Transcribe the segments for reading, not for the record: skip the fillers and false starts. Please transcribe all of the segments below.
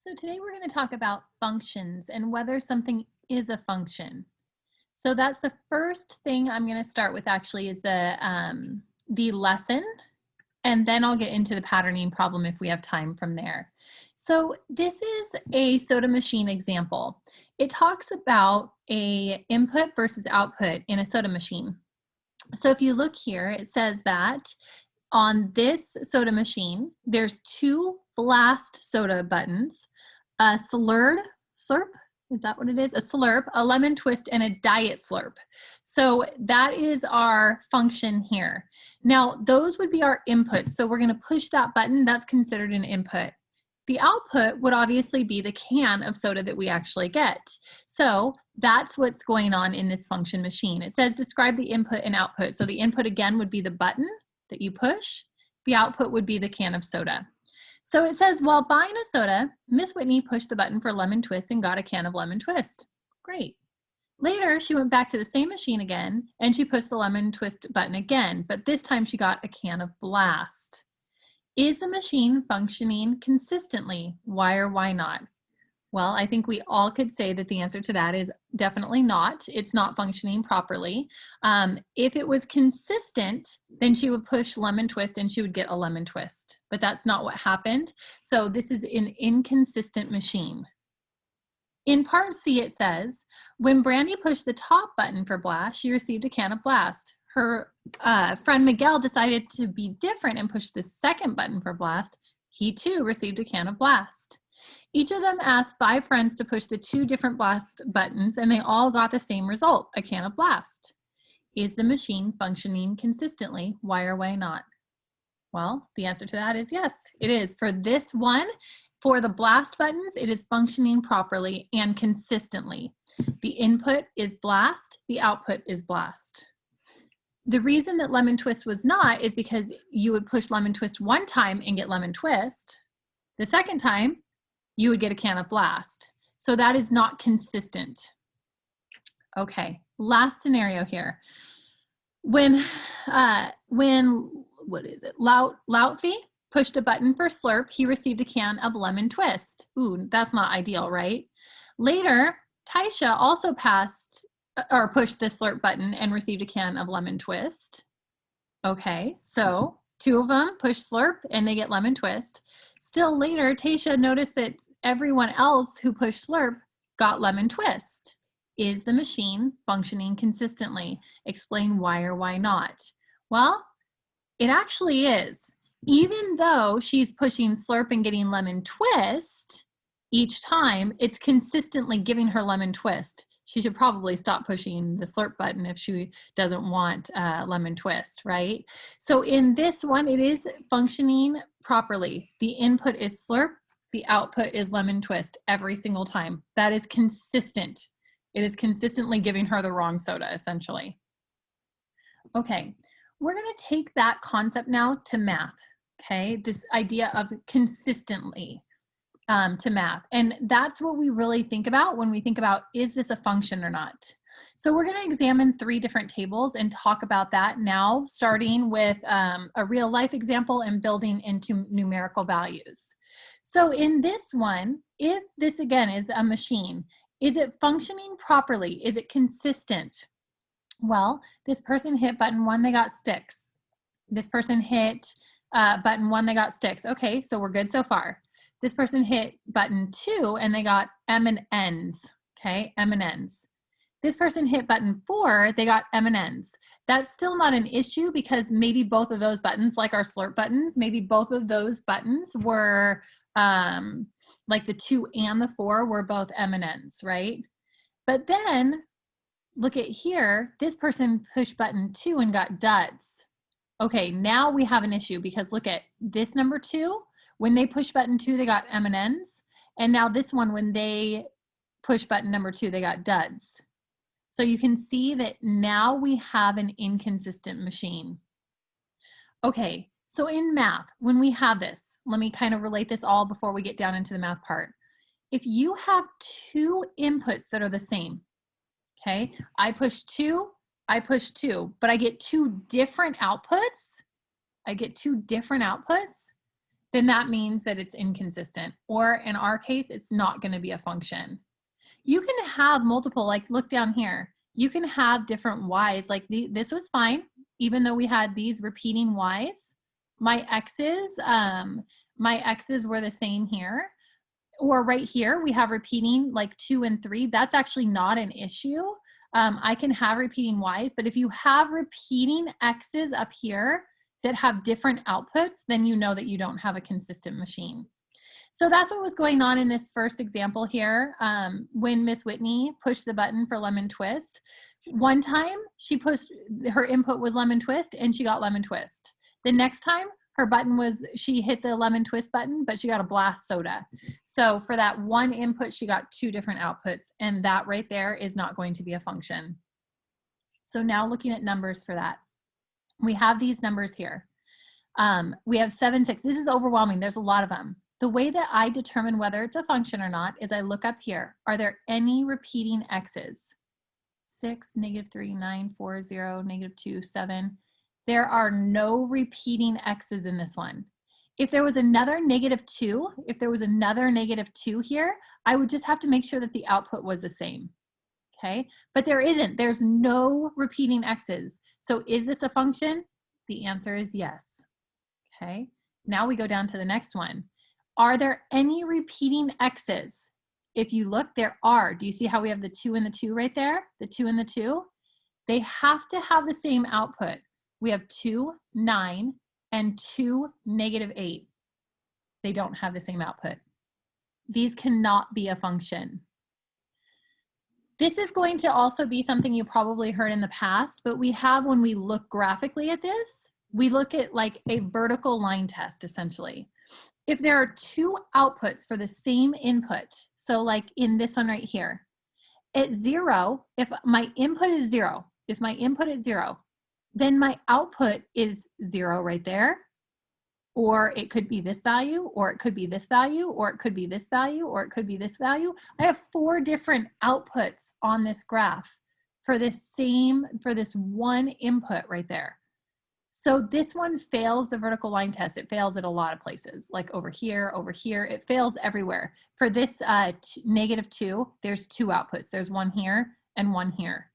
So today we're going to talk about functions and whether something is a function. So that's the first thing I'm going to start with actually is the lesson, and then I'll get into the patterning problem if we have time from there. So this is a soda machine example. It talks about a input versus output in a soda machine. So if you look here, it says that on this soda machine, there's two blast soda buttons, a slurp, is that what it is? A slurp, a lemon twist, and a diet slurp. So that is our function here. Now, those would be our inputs. So we're going to push that button. That's considered an input. The output would obviously be the can of soda that we actually get. So that's what's going on in this function machine. It says describe the input and output. So the input again would be the button that you push. The output would be the can of soda. So it says, while buying a soda, Miss Whitney pushed the button for lemon twist and got a can of lemon twist. Great. Later, she went back to the same machine again and she pushed the lemon twist button again, but this time she got a can of blast. Is the machine functioning consistently? Why or why not? Well, I think we all could say that the answer to that is definitely not. It's not functioning properly. If it was consistent, then she would push lemon twist and she would get a lemon twist. But that's not what happened. So this is an inconsistent machine. In part C, it says, when Brandy pushed the top button for blast, she received a can of blast. Her friend Miguel decided to be different and pushed the second button for blast. He too received a can of blast. Each of them asked 5 friends to push the 2 different blast buttons, and they all got the same result, a can of blast. Is the machine functioning consistently? Why or why not? Well, the answer to that is yes, it is. For this one, for the blast buttons, it is functioning properly and consistently. The input is blast, the output is blast. The reason that lemon twist was not is because you would push lemon twist one time and get lemon twist. The second time, you would get a can of blast. So that is not consistent. Okay, last scenario here. When what is it? Lautfi pushed a button for slurp, he received a can of lemon twist. Ooh, that's not ideal, right? Later, Taisha also pushed the slurp button and received a can of lemon twist. Okay, so 2 of them push slurp and they get lemon twist. Still later, Taisha noticed that everyone else who pushed slurp got lemon twist. Is the machine functioning consistently? Explain why or why not. Well, it actually is. Even though she's pushing slurp and getting lemon twist each time, it's consistently giving her lemon twist. She should probably stop pushing the slurp button if she doesn't want lemon twist, right? So in this one, it is functioning properly. The input is slurp, the output is lemon twist every single time. That is consistent. It is consistently giving her the wrong soda, essentially. Okay, we're gonna take that concept now to math, okay? This idea of consistently. To math. And that's what we really think about when we think about, is this a function or not? So we're going to examine 3 different tables and talk about that now, starting with a real life example and building into numerical values. So in this one, if this again is a machine, is it functioning properly? Is it consistent? Well, this person hit button 1, they got sticks. This person hit button 1, they got sticks. Okay, so we're good so far. This person hit button 2 and they got M&Ns, okay, M&Ns. This person hit button 4, they got M&Ns. That's still not an issue because maybe both of those buttons, like our slurp buttons, maybe both of those buttons were, like the 2 and the 4 were both M&Ns, right? But then, look at here, this person pushed button 2 and got duds. Okay, now we have an issue because look at this number 2, when they push button 2, they got M&Ns. And now this one, when they push button number 2, they got duds. So you can see that now we have an inconsistent machine. Okay, so in math, when we have this, let me kind of relate this all before we get down into the math part. If you have 2 inputs that are the same, okay, I push 2, but I get 2 different outputs. then that means that it's inconsistent, or in our case, it's not going to be a function. You can have multiple, like look down here. You can have different y's, like this was fine, even though we had these repeating y's. My x's were the same here. Or right here, we have repeating like 2 and 3. That's actually not an issue. I can have repeating y's, but if you have repeating x's up here that have different outputs, then you know that you don't have a consistent machine. So that's what was going on in this first example here. When Miss Whitney pushed the button for lemon twist, one time she pushed, her input was lemon twist and she got lemon twist. The next time her button was, she hit the lemon twist button, but she got a blast soda. So for that one input, she got 2 different outputs, and that right there is not going to be a function. So now looking at numbers for that, we have these numbers here. We have 7, 6. This is overwhelming. There's a lot of them. The way that I determine whether it's a function or not is I look up here. Are there any repeating x's? 6, -3, 9, 4, 0, -2, 7. There are no repeating x's in this one. If there was another -2, if there was another -2 here, I would just have to make sure that the output was the same. Okay, but there isn't. There's no repeating x's. So is this a function? The answer is yes. Okay, now we go down to the next one. Are there any repeating x's? If you look, there are. Do you see how we have the 2 and the 2 right there? The 2 and the 2? They have to have the same output. We have 2, 9, and 2, -8. They don't have the same output. These cannot be a function. This is going to also be something you probably heard in the past, but we have, when we look graphically at this, we look at like a vertical line test, essentially. If there are 2 outputs for the same input, so like in this one right here, at 0, if my input is 0, then my output is 0 right there, or it could be this value, or it could be this value, or it could be this value, or it could be this value. I have 4 different outputs on this graph for this one input right there. So this one fails the vertical line test. It fails at a lot of places, like over here, it fails everywhere. For this -2, there's 2 outputs. There's one here and one here.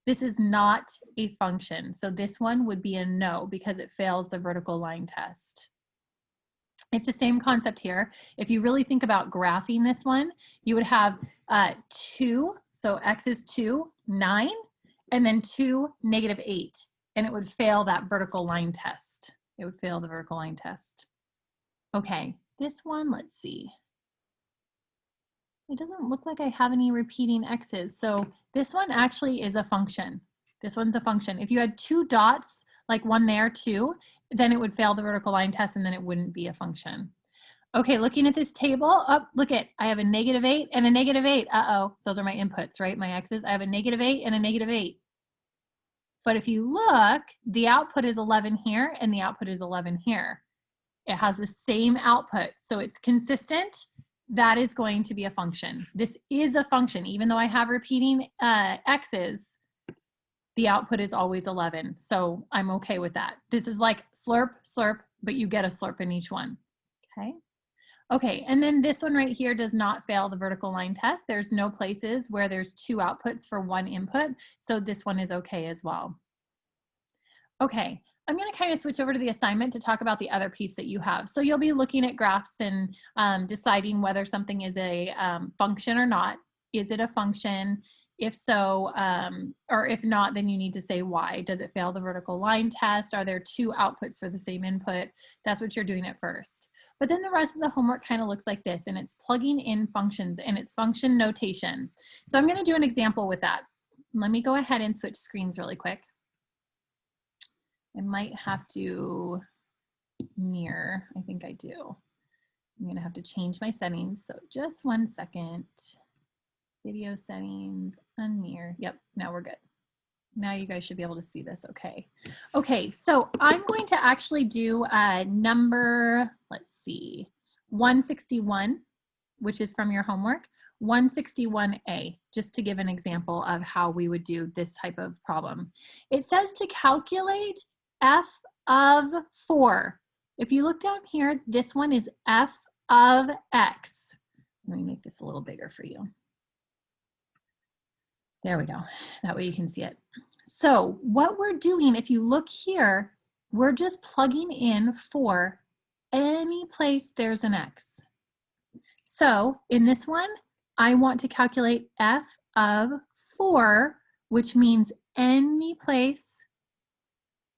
This is not a function. So this one would be a no because it fails the vertical line test. It's the same concept here. If you really think about graphing this one, you would have 2, so x is 2, 9, and then 2, -8. And it would fail that vertical line test. It would fail the vertical line test. Okay, this one, let's see. It doesn't look like I have any repeating x's. So this one actually is a function. This one's a function. If you had 2 dots, like one there too, then it would fail the vertical line test and then it wouldn't be a function. Okay, looking at this table, look at, I have a -8 and a -8. Uh-oh, those are my inputs, right? My x's. I have a -8 and a -8. But if you look, the output is 11 here and the output is 11 here. It has the same output, so it's consistent. That is going to be a function. This is a function. Even though I have repeating x's, the output is always 11. So I'm okay with that. This is like slurp, slurp, but you get a slurp in each one, okay? Okay, and then this one right here does not fail the vertical line test. There's no places where there's 2 outputs for 1 input, so this one is okay as well. Okay, I'm going to kind of switch over to the assignment to talk about the other piece that you have. So you'll be looking at graphs and deciding whether something is a function or not. Is it a function? If so, or if not, then you need to say why. Does it fail the vertical line test? Are there 2 outputs for the same input? That's what you're doing at first. But then the rest of the homework kind of looks like this, and it's plugging in functions and it's function notation. So I'm going to do an example with that. Let me go ahead and switch screens really quick. I might have to mirror. I think I do. I'm going to have to change my settings. So just 1 second. Video settings, unmirror. Yep, now we're good. Now you guys should be able to see this okay. Okay, so I'm going to actually do number, let's see, 161, which is from your homework, 161A, just to give an example of how we would do this type of problem. It says to calculate f of 4 If you look down here, this one is f of x. Let me make this a little bigger for you. There we go. That way you can see it. So what we're doing, if you look here, we're just plugging in for any place there's an x. So in this one, I want to calculate f of 4, which means any place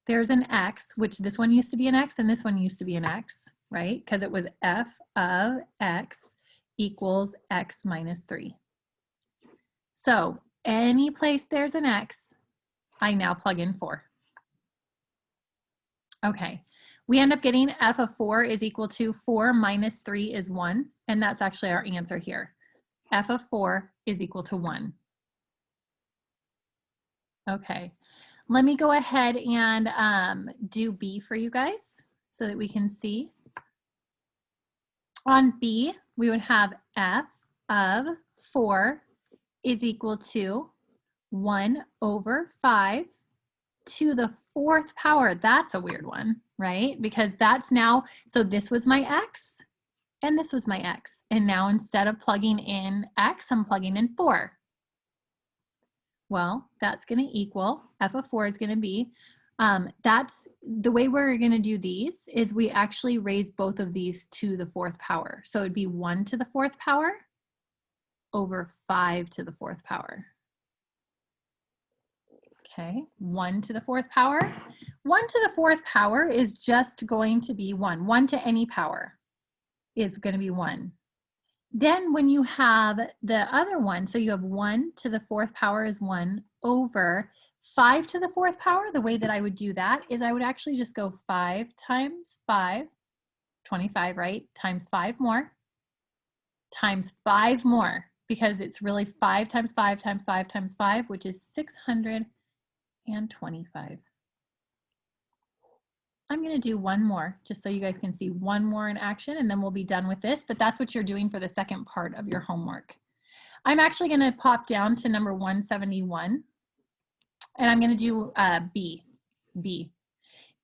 there's an x, which this one used to be an x and this one used to be an x, right? Because it was f of x equals x minus 3. So any place there's an x, I now plug in 4. Okay, we end up getting f of 4 is equal to 4 minus 3 is 1, and that's actually our answer here. F of 4 is equal to 1. Okay, let me go ahead and do B for you guys so that we can see. On B, we would have f of 4 is equal to 1 over 5 to the 4th power. That's a weird one, right? Because that's now, so this was my x and this was my x. And now instead of plugging in x, I'm plugging in 4. Well, that's going to equal, f of 4 is going to be, that's the way we're going to do these is we actually raise both of these to the 4th power. So it'd be 1 to the 4th power over 5 to the 4th power. Okay, 1 to the 4th power. 1 to the 4th power is just going to be 1. 1 to any power is going to be 1. Then when you have the other one, so you have 1 to the 4th power is 1 over 5 to the 4th power, the way that I would do that is I would actually just go 5 times 5, 25, right? Times 5 more, times 5 more, because it's really 5 times 5 times 5 times 5, which is 625. I'm going to do one more just so you guys can see one more in action and then we'll be done with this, but that's what you're doing for the second part of your homework. I'm actually going to pop down to number 171 and I'm going to do B.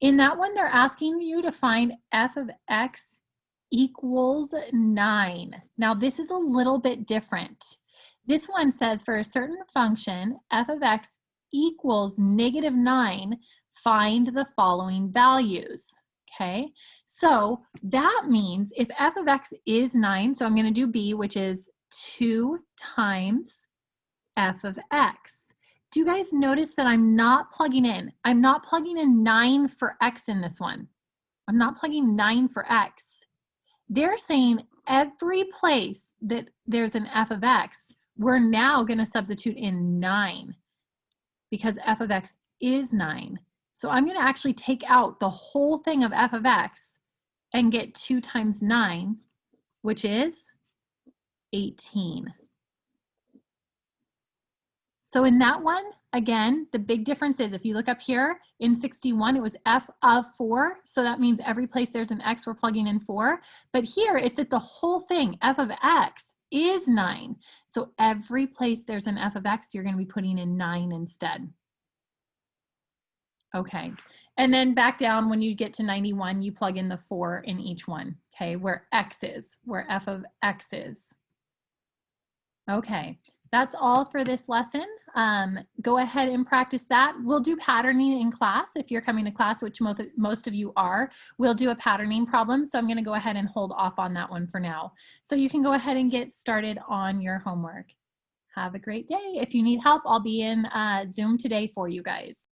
In that one, they're asking you to find f of x equals 9. Now this is a little bit different. This one says for a certain function, f of x equals -9, find the following values. Okay, so that means if f of x is 9, so I'm going to do B, which is 2 times f of x. Do you guys notice that I'm not plugging in? I'm not plugging in 9 for x in this one. I'm not plugging 9 for x. They're saying every place that there's an f of x, we're now going to substitute in 9 because f of x is 9. So I'm going to actually take out the whole thing of f of x and get 2 times 9, which is 18. So in that one, again, the big difference is if you look up here in 61, it was f of 4. So that means every place there's an x, we're plugging in 4. But here it's that the whole thing, f of x, is 9. So every place there's an f of x, you're going to be putting in 9 instead. Okay, and then back down when you get to 91, you plug in the 4 in each one, okay, where x is, where f of x is. Okay, that's all for this lesson. Go ahead and practice that. We'll do patterning in class. If you're coming to class, which most of you are, we'll do a patterning problem. So I'm going to go ahead and hold off on that one for now. So you can go ahead and get started on your homework. Have a great day. If you need help, I'll be in Zoom today for you guys.